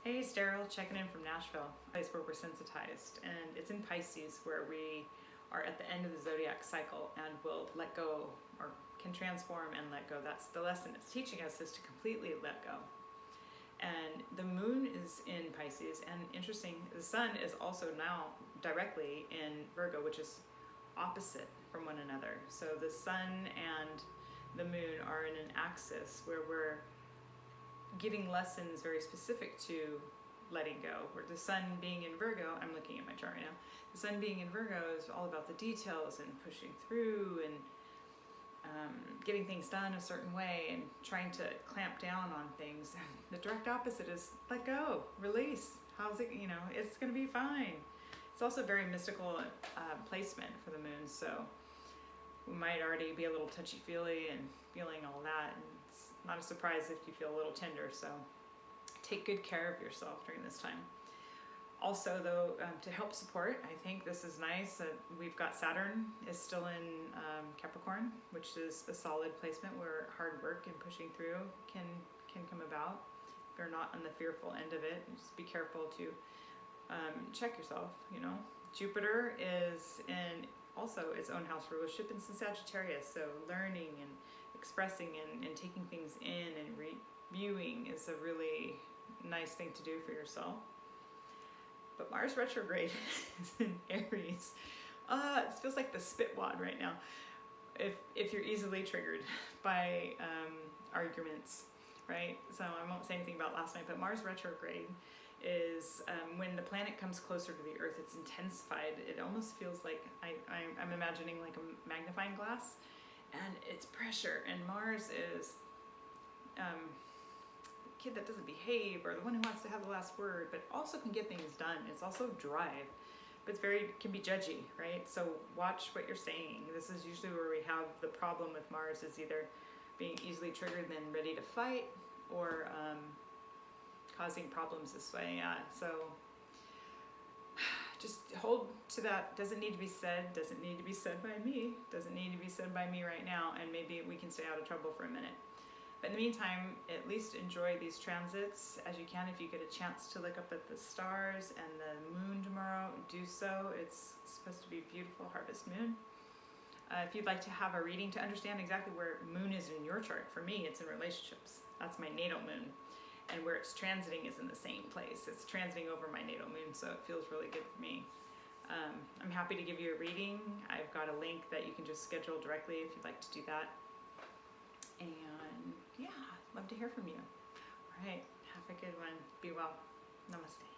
Hey, it's Daryl checking in from Nashville, a place where we're sensitized, and it's in Pisces where we are at the end of the zodiac cycle and will let go, or can transform and let go. That's the lesson it's teaching us, is to completely let go. And the moon is in Pisces, and interesting, the sun is also now directly in Virgo, which is opposite from one another. So the sun and the moon are in an axis where we're getting lessons very specific to letting go. Where the sun being in Virgo, I'm looking at my chart right now, the sun being in Virgo is all about the details and pushing through and getting things done a certain way and trying to clamp down on things. The direct opposite is let go, release. How's it, it's gonna be fine. It's also very mystical placement for the moon, so we might already be a little touchy-feely and feeling all that, and it's not a surprise if you feel a little tender, so take good care of yourself during this time. Also, though, to help support, I think this is nice that we've got Saturn is still in Capricorn, which is a solid placement where hard work and pushing through can come about. If you're not on the fearful end of it, just be careful to check yourself, Jupiter is in also its own house rulership in Sagittarius, so learning and expressing and taking things in and reviewing is a really nice thing to do for yourself. But Mars retrograde is in Aries. It feels like the spit wad right now. If you're easily triggered by arguments, right? So I won't say anything about last night, but Mars retrograde is when the planet comes closer to the Earth, it's intensified. It almost feels like, I'm imagining like a magnifying glass, and it's pressure, and Mars is the kid that doesn't behave, or the one who wants to have the last word, but also can get things done. It's also drive, but can be judgy, right? So watch what you're saying. This is usually where we have the problem with Mars, is either being easily triggered and then ready to fight, or causing problems this way. Yeah, so just hold to that. Doesn't need to be said, doesn't need to be said by me, doesn't need to be said by me right now, and maybe we can stay out of trouble for a minute. But in the meantime, at least enjoy these transits as you can. If you get a chance to look up at the stars and the moon tomorrow, do so. It's supposed to be a beautiful harvest moon. If you'd like to have a reading to understand exactly where moon is in your chart, for me it's in relationships. That's my natal moon. And where it's transiting is in the same place. It's transiting over my natal moon, so it feels really good for me. I'm happy to give you a reading. I've got a link that you can just schedule directly if you'd like to do that. And yeah, love to hear from you. All right, have a good one. Be well. Namaste.